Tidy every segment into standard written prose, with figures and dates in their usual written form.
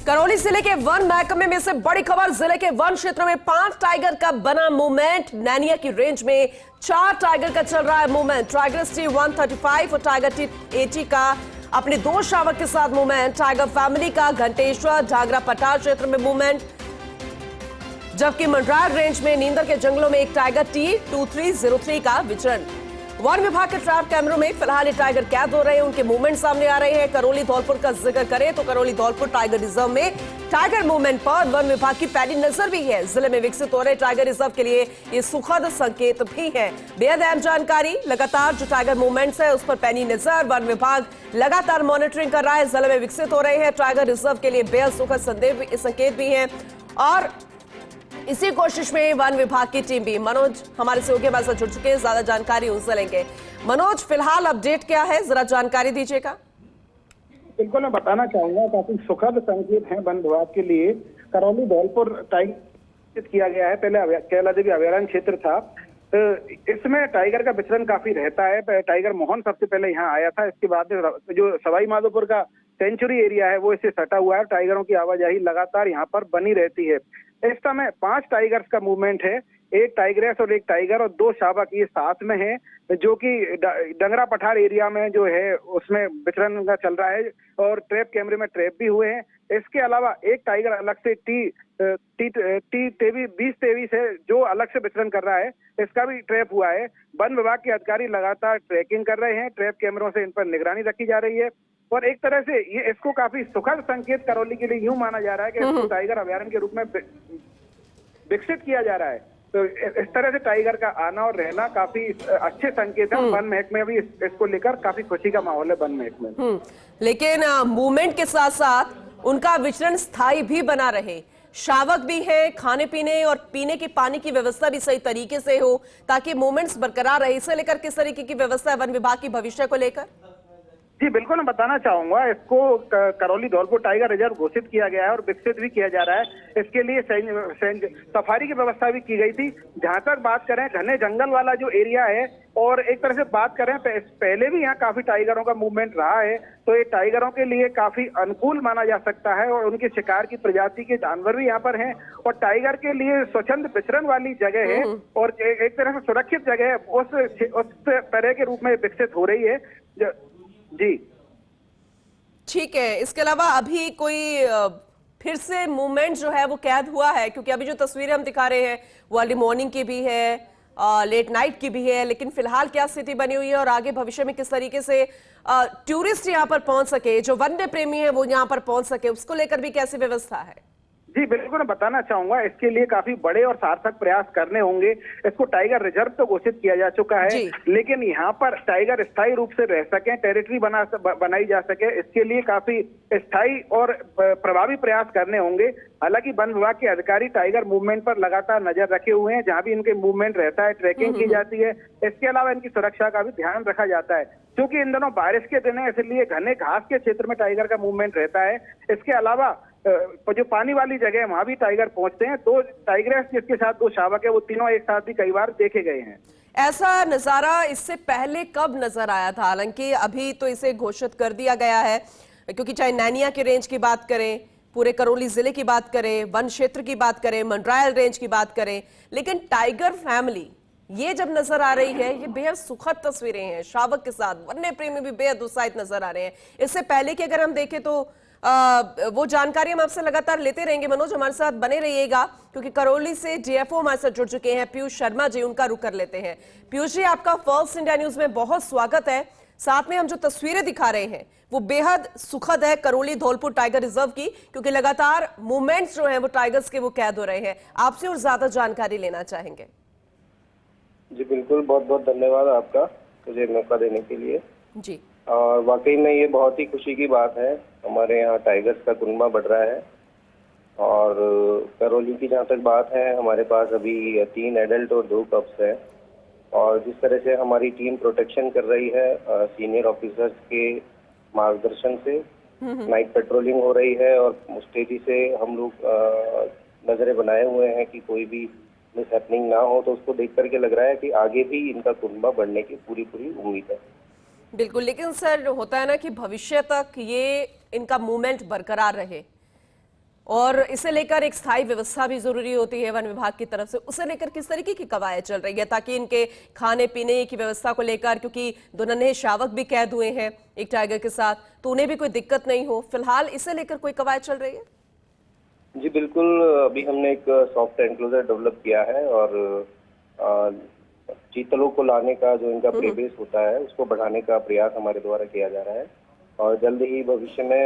करौली जिले के वन महकमे में से बड़ी खबर। जिले के वन क्षेत्र में 5 टाइगर का बना मूवमेंट। नैनिया की रेंज में 4 टाइगर का चल रहा है मूवमेंट। टाइगर T135 और टाइगर T80 का अपने 2 शावक के साथ मूवमेंट। टाइगर फैमिली का घंटेश्वर ढागरा पठार क्षेत्र में मूवमेंट, जबकि मंडरायल रेंज में नींदर के जंगलों में एक टाइगर T2303 का विचरण। वन विभाग के ट्रैप कैमरों में फिलहाल ये टाइगर कैद हो रहे हैं, उनके मूवमेंट सामने आ रहे हैं। करौली धौलपुर का जिक्र करें तो करौली धौलपुर टाइगर रिजर्व में टाइगर मूवमेंट पर वन विभाग की पैनी नजर भी है। जिले में विकसित हो रहे टाइगर रिजर्व के लिए ये सुखद संकेत भी है। बेहद अहम जानकारी, लगातार जो टाइगर मूवमेंट्स है उस पर पैनी नजर, वन विभाग लगातार मॉनिटरिंग कर रहा है। जिले में विकसित हो रहे हैं टाइगर रिजर्व के लिए बेहद सुखद संकेत भी है और इसी कोशिश में वन विभाग की टीम भी। मनोज हमारे सहयोगी हमारे साथ जुड़ चुके हैं, ज्यादा जानकारी उनसे लेंगे। मनोज, फिलहाल अपडेट क्या है, जरा जानकारी दीजिएगा। बिल्कुल, मैं बताना चाहूंगा काफी सुखद संकेत है वन विभाग के लिए। करौली धौलपुर टाइगर किया गया है, पहले कैला देवी अभयारण्य क्षेत्र था। इसमें टाइगर का विचरण काफी रहता है। टाइगर मोहन सबसे पहले यहाँ आया था, इसके बाद जो सवाई माधोपुर का सेंचुरी एरिया है वो इससे सटा हुआ है। टाइगरों की आवाजाही लगातार यहाँ पर बनी रहती है। इस समय 5 टाइगर्स का मूवमेंट है, एक टाइग्रेस और एक टाइगर और 2 शावक ये साथ में है, जो कि डंगरा पठार एरिया में जो है उसमें विचरण का चल रहा है और ट्रैप कैमरे में ट्रैप भी हुए हैं। इसके अलावा एक टाइगर अलग से T2023 है जो अलग से विचरण कर रहा है, इसका भी ट्रैप हुआ है। वन विभाग के अधिकारी लगातार ट्रैकिंग कर रहे हैं, ट्रैप कैमरों से इन पर निगरानी रखी जा रही है और एक तरह से ये इसको काफी सुखद संकेत करौली के लिए यूं माना जा रहा है कि इसको टाइगर अभयारण्य के रूप में विकसित किया जा रहा है। तो इस तरह से टाइगर का आना और रहना काफी अच्छे संकेत है। वन महकमे में भी इसको लेकर काफी खुशी का माहौल है वन महकमे में। लेकिन मूवमेंट के साथ साथ उनका विचरण स्थायी भी बना रहे, शावक भी है, खाने पीने और पीने की पानी की व्यवस्था भी सही तरीके से हो ताकि मूवमेंट्स बरकरार रहे। इसे लेकर किस तरीके की व्यवस्था है वन विभाग की भविष्य को लेकर? जी बिल्कुल, मैं बताना चाहूंगा, इसको करौली धौलपुर टाइगर रिजर्व घोषित किया गया है और विकसित भी किया जा रहा है। इसके लिए सफारी की व्यवस्था भी की गई थी। जहां तक बात करें घने जंगल वाला जो एरिया है और एक तरह से बात करें पहले भी यहाँ काफी टाइगरों का मूवमेंट रहा है, तो ये टाइगरों के लिए काफी अनुकूल माना जा सकता है और उनके शिकार की प्रजाति के जानवर भी यहाँ पर हैं और टाइगर के लिए स्वच्छंद विचरण वाली जगह है और एक तरह से सुरक्षित जगह है, उस तरह के रूप में विकसित हो रही है। जी ठीक है। इसके अलावा अभी कोई फिर से मूवमेंट जो है वो कैद हुआ है? क्योंकि अभी जो तस्वीरें हम दिखा रहे हैं वो अर्ली मॉर्निंग की भी है, लेट नाइट की भी है, लेकिन फिलहाल क्या स्थिति बनी हुई है और आगे भविष्य में किस तरीके से टूरिस्ट यहाँ पर पहुंच सके, जो वन्य प्रेमी है वो यहाँ पर पहुंच सके, उसको लेकर भी कैसी व्यवस्था है? जी बिल्कुल, मैं बताना चाहूंगा, इसके लिए काफी बड़े और सार्थक प्रयास करने होंगे। इसको टाइगर रिजर्व तो घोषित किया जा चुका है, लेकिन यहाँ पर टाइगर स्थायी रूप से रह सके, टेरिटरी बनाई जा सके, इसके लिए काफी स्थायी और प्रभावी प्रयास करने होंगे। हालांकि वन विभाग के अधिकारी टाइगर मूवमेंट पर लगातार नजर रखे हुए हैं, जहां भी इनके मूवमेंट रहता है ट्रैकिंग की जाती है। इसके अलावा इनकी सुरक्षा का भी ध्यान रखा जाता है, क्योंकि इन दिनों बारिश के दिन है, इसलिए घने घास के क्षेत्र में टाइगर का मूवमेंट रहता है। इसके अलावा जो पानी वाली जगह है वहां भी टाइगर पहुंचते हैं। 2 टाइग्रेस जिसके साथ 2 शावक है, वो तीनों एक साथ भी कई बार देखे गए हैं। ऐसा नजारा इससे पहले कब नजर आया था? हालांकि अभी तो इसे घोषित कर दिया गया है, क्योंकि चाहे नैनिया के रेंज की बात करें, पूरे करौली जिले की बात करें, वन क्षेत्र की बात करें, मंडरायल रेंज की बात करें, लेकिन टाइगर फैमिली ये जब नजर आ रही है, ये बेहद सुखद तस्वीरें हैं। शावक के साथ वन्य प्रेमी भी बेहद उत्साहित नजर आ रहे हैं। इससे पहले की अगर हम देखें तो वो जानकारी हम आपसे लगातार लेते रहेंगे। मनोज, हमारे साथ बने रहिएगा, क्योंकि करौली से डीएफओ हमारे साथ जुड़ चुके हैं पीयूष शर्मा जी, उनका रुख कर लेते हैं। पीयूष जी, आपका फर्स्ट इंडिया न्यूज में बहुत स्वागत है। साथ में हम जो तस्वीरें दिखा रहे हैं वो बेहद सुखद है करौली धौलपुर टाइगर रिजर्व की, क्योंकि लगातार मूवमेंट्स जो है वो टाइगर्स के वो कैद हो रहे हैं। आपसे और ज्यादा जानकारी लेना चाहेंगे। जी बिल्कुल, बहुत बहुत धन्यवाद आपका मुझे मौका देने के लिए। जी, और वाकई में ये बहुत ही खुशी की बात है, हमारे यहाँ टाइगर्स का कुनबा बढ़ रहा है। और करौली की जहाँ तक बात है, हमारे पास अभी 3 एडल्ट और 2 कप्स हैं और जिस तरह से हमारी टीम प्रोटेक्शन कर रही है सीनियर ऑफिसर्स के मार्गदर्शन से, नाइट पेट्रोलिंग हो रही है और मुस्तैदी से हम लोग नजरें बनाए हुए हैं कि कोई भी मिस हैपनिंग ना हो, तो उसको देख करके लग रहा है कि आगे भी इनका कुनबा बढ़ने की पूरी उम्मीद है। बिल्कुल, लेकिन सर होता है ना कि भविष्य तक ये इनका मूवमेंट बरकरार रहे, और इसे लेकर एक स्थायी व्यवस्था भी जरूरी होती है वन विभाग की तरफ से, उसे लेकर किस तरीके की कवायद चल रही है ताकि इनके खाने पीने की व्यवस्था को लेकर, क्योंकि दो नन्हे शावक भी कैद हुए हैं एक टाइगर के साथ, तो उन्हें भी कोई दिक्कत नहीं हो, फिलहाल इसे लेकर कोई कवायद चल रही है? जी बिल्कुल, अभी हमने एक सॉफ्ट एनक्लोजर डेवलप किया है और चीतलों को लाने का जो इनका प्ले बेस होता है उसको बढ़ाने का प्रयास हमारे द्वारा किया जा रहा है और जल्द ही भविष्य में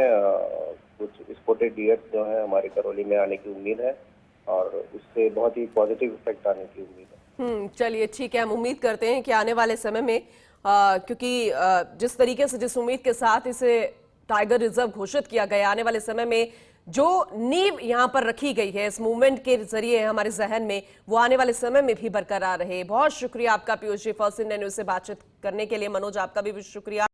कुछ स्पॉटेड डियर्स जो है हमारे करौली में आने की उम्मीद है और उससे बहुत ही पॉजिटिव इफेक्ट आने की उम्मीद है। चलिए ठीक है, हम उम्मीद करते हैं कि आने वाले समय में क्योंकि जिस तरीके से, जिस उम्मीद के साथ इसे टाइगर रिजर्व घोषित किया गया, आने वाले समय में जो नींव यहाँ पर रखी गई है इस मूवमेंट के जरिए हमारे जहन में, वो आने वाले समय में भी बरकरार रहे। बहुत शुक्रिया आपका Piyush ji, first India news से बातचीत करने के लिए। मनोज, आपका भी शुक्रिया।